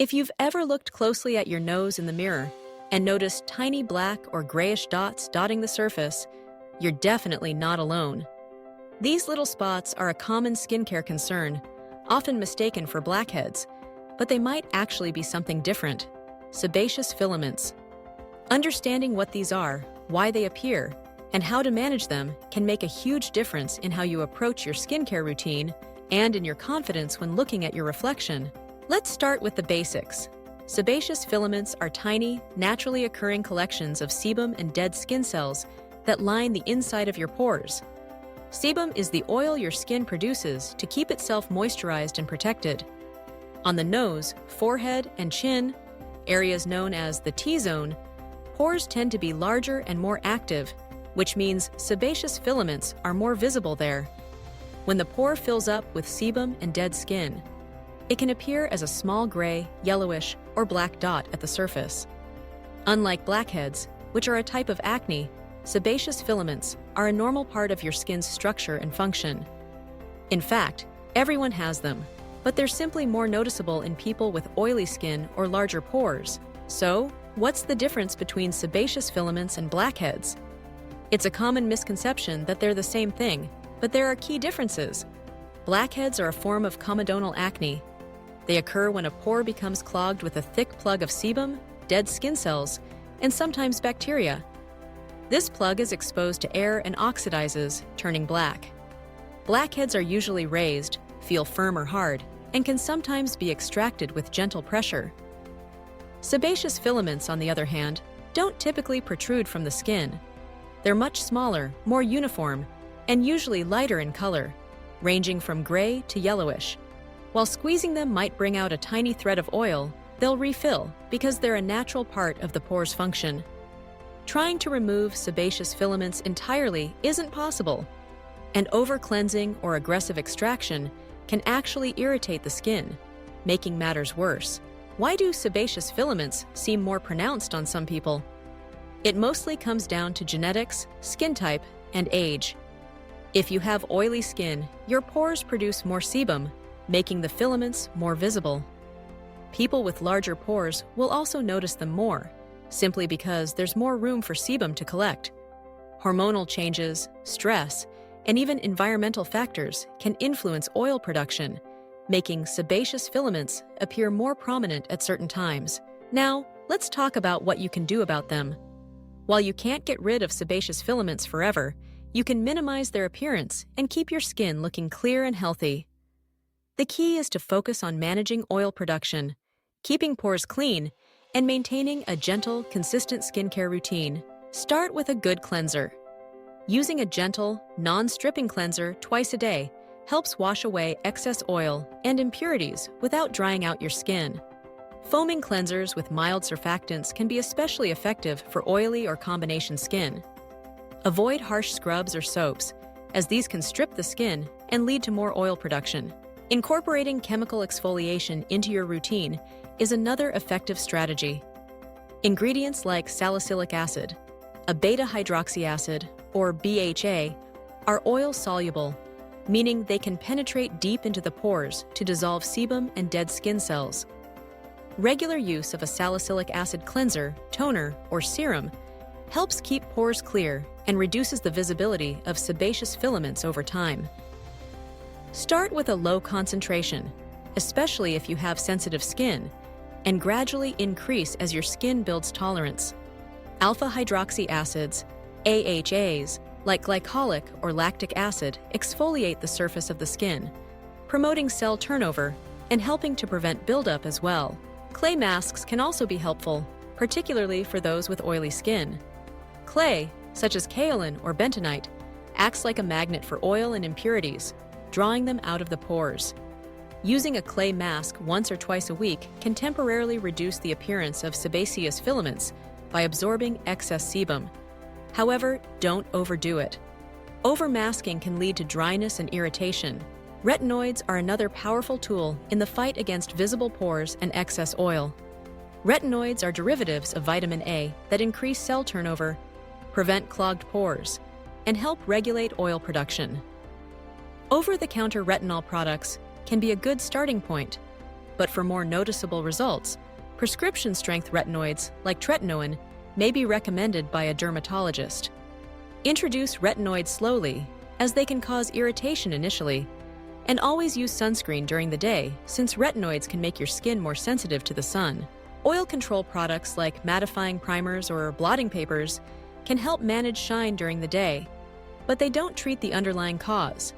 If you've ever looked closely at your nose in the mirror and noticed tiny black or grayish dots dotting the surface, you're definitely not alone. These little spots are a common skincare concern, often mistaken for blackheads, but they might actually be something different: sebaceous filaments. Understanding what these are, why they appear, and how to manage them can make a huge difference in how you approach your skincare routine and in your confidence when looking at your reflection. Let's start with the basics. Sebaceous filaments are tiny, naturally occurring collections of sebum and dead skin cells that line the inside of your pores. Sebum is the oil your skin produces to keep itself moisturized and protected. On the nose, forehead, and chin, areas known as the T-zone, pores tend to be larger and more active, which means sebaceous filaments are more visible there. When the pore fills up with sebum and dead skin, it can appear as a small gray, yellowish, or black dot at the surface. Unlike blackheads, which are a type of acne, sebaceous filaments are a normal part of your skin's structure and function. In fact, everyone has them, but they're simply more noticeable in people with oily skin or larger pores. So, what's the difference between sebaceous filaments and blackheads? It's a common misconception that they're the same thing, but there are key differences. Blackheads are a form of comedonal acne. They occur when a pore becomes clogged with a thick plug of sebum, dead skin cells, and sometimes bacteria. This plug is exposed to air and oxidizes, turning black. Blackheads are usually raised, feel firm or hard, and can sometimes be extracted with gentle pressure. Sebaceous filaments, on the other hand, don't typically protrude from the skin. They're much smaller, more uniform, and usually lighter in color, ranging from gray to yellowish. While squeezing them might bring out a tiny thread of oil, they'll refill because they're a natural part of the pore's function. Trying to remove sebaceous filaments entirely isn't possible, and over-cleansing or aggressive extraction can actually irritate the skin, making matters worse. Why do sebaceous filaments seem more pronounced on some people? It mostly comes down to genetics, skin type, and age. If you have oily skin, your pores produce more sebum, making the filaments more visible. People with larger pores will also notice them more, simply because there's more room for sebum to collect. Hormonal changes, stress, and even environmental factors can influence oil production, making sebaceous filaments appear more prominent at certain times. Now, let's talk about what you can do about them. While you can't get rid of sebaceous filaments forever, you can minimize their appearance and keep your skin looking clear and healthy. The key is to focus on managing oil production, keeping pores clean, and maintaining a gentle, consistent skincare routine. Start with a good cleanser. Using a gentle, non-stripping cleanser twice a day helps wash away excess oil and impurities without drying out your skin. Foaming cleansers with mild surfactants can be especially effective for oily or combination skin. Avoid harsh scrubs or soaps, as these can strip the skin and lead to more oil production. Incorporating chemical exfoliation into your routine is another effective strategy. Ingredients like salicylic acid, a beta-hydroxy acid, or BHA, are oil-soluble, meaning they can penetrate deep into the pores to dissolve sebum and dead skin cells. Regular use of a salicylic acid cleanser, toner, or serum helps keep pores clear and reduces the visibility of sebaceous filaments over time. Start with a low concentration, especially if you have sensitive skin, and gradually increase as your skin builds tolerance. Alpha-hydroxy acids, AHAs, like glycolic or lactic acid, exfoliate the surface of the skin, promoting cell turnover and helping to prevent buildup as well. Clay masks can also be helpful, particularly for those with oily skin. Clay, such as kaolin or bentonite, acts like a magnet for oil and impurities, drawing them out of the pores. Using a clay mask once or twice a week can temporarily reduce the appearance of sebaceous filaments by absorbing excess sebum. However, don't overdo it. Overmasking can lead to dryness and irritation. Retinoids are another powerful tool in the fight against visible pores and excess oil. Retinoids are derivatives of vitamin A that increase cell turnover, prevent clogged pores, and help regulate oil production. Over-the-counter retinol products can be a good starting point, But for more noticeable results, prescription-strength retinoids, like tretinoin, may be recommended by a dermatologist. Introduce retinoids slowly, as they can cause irritation initially, and always use sunscreen during the day, since retinoids can make your skin more sensitive to the sun. Oil control products like mattifying primers or blotting papers can help manage shine during the day, but they don't treat the underlying cause.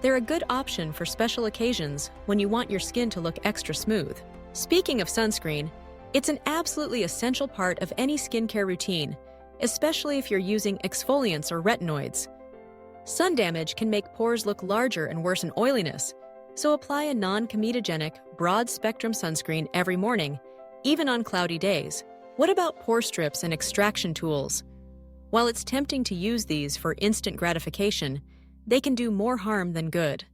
They're a good option for special occasions when you want your skin to look extra smooth. Speaking of sunscreen, it's an absolutely essential part of any skincare routine, especially if you're using exfoliants or retinoids. Sun damage can make pores look larger and worsen oiliness, so apply a non-comedogenic, broad-spectrum sunscreen every morning, even on cloudy days. What about pore strips and extraction tools? While it's tempting to use these for instant gratification, they can do more harm than good.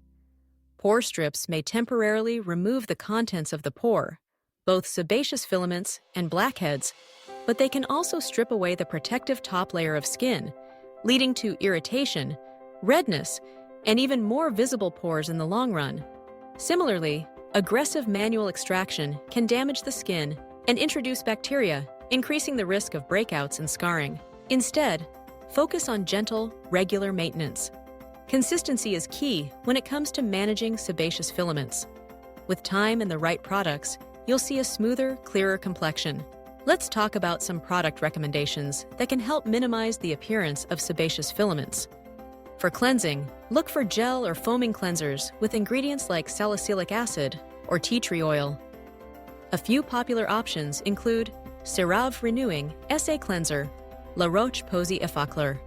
Pore strips may temporarily remove the contents of the pore, both sebaceous filaments and blackheads, but they can also strip away the protective top layer of skin, leading to irritation, redness, and even more visible pores in the long run. Similarly, aggressive manual extraction can damage the skin and introduce bacteria, increasing the risk of breakouts and scarring. Instead, focus on gentle, regular maintenance. Consistency is key when it comes to managing sebaceous filaments. With time and the right products, you'll see a smoother, clearer complexion. Let's talk about some product recommendations that can help minimize the appearance of sebaceous filaments. For cleansing, look for gel or foaming cleansers with ingredients like salicylic acid or tea tree oil. A few popular options include CeraVe Renewing SA Cleanser, La Roche-Posay Effaclar,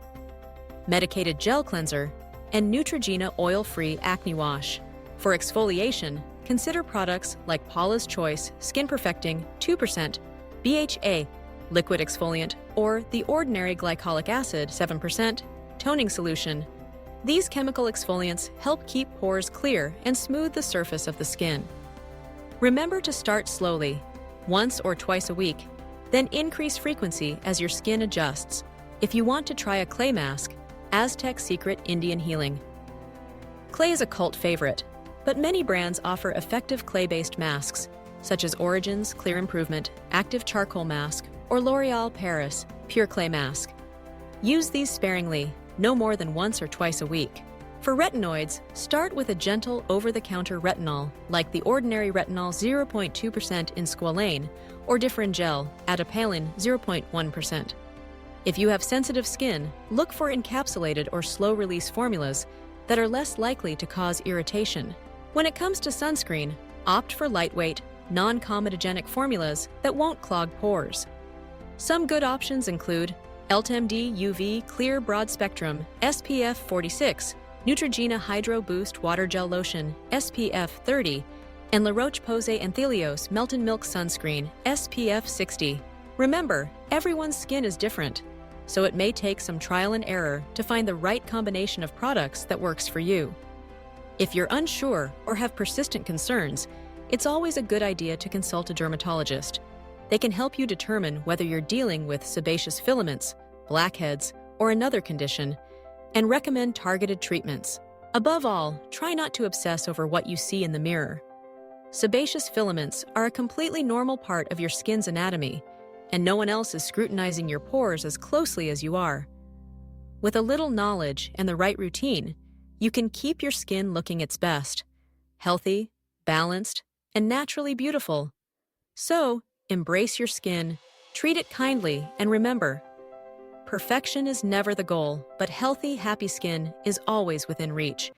Medicated Gel Cleanser, and Neutrogena Oil-Free Acne Wash. For exfoliation, consider products like Paula's Choice Skin Perfecting 2% BHA Liquid Exfoliant or the Ordinary Glycolic Acid 7% Toning Solution. These chemical exfoliants help keep pores clear and smooth the surface of the skin. Remember to start slowly, once or twice a week, then increase frequency as your skin adjusts. If you want to try a clay mask, Aztec Secret Indian Healing. Clay is a cult favorite, but many brands offer effective clay-based masks, such as Origin's Clear Improvement Active Charcoal Mask or L'Oréal Paris Pure Clay Mask. Use these sparingly, no more than once or twice a week. For retinoids, start with a gentle over-the-counter retinol like the Ordinary Retinol 0.2% in squalane or Differin Gel Adapalene 0.1%. If you have sensitive skin, look for encapsulated or slow-release formulas that are less likely to cause irritation. When it comes to sunscreen, opt for lightweight, non-comedogenic formulas that won't clog pores. Some good options include EltaMD UV Clear Broad Spectrum SPF 46, Neutrogena Hydro Boost Water Gel Lotion SPF 30, and La Roche-Posay Anthelios Melted Milk Sunscreen SPF 60. Remember, everyone's skin is different, so it may take some trial and error to find the right combination of products that works for you. If you're unsure or have persistent concerns, it's always a good idea to consult a dermatologist. They can help you determine whether you're dealing with sebaceous filaments, blackheads, or another condition, and recommend targeted treatments. Above all, try not to obsess over what you see in the mirror. Sebaceous filaments are a completely normal part of your skin's anatomy, and no one else is scrutinizing your pores as closely as you are. With a little knowledge and the right routine, you can keep your skin looking its best, healthy, balanced, and naturally beautiful. So, embrace your skin, treat it kindly, and remember, perfection is never the goal, but healthy, happy skin is always within reach.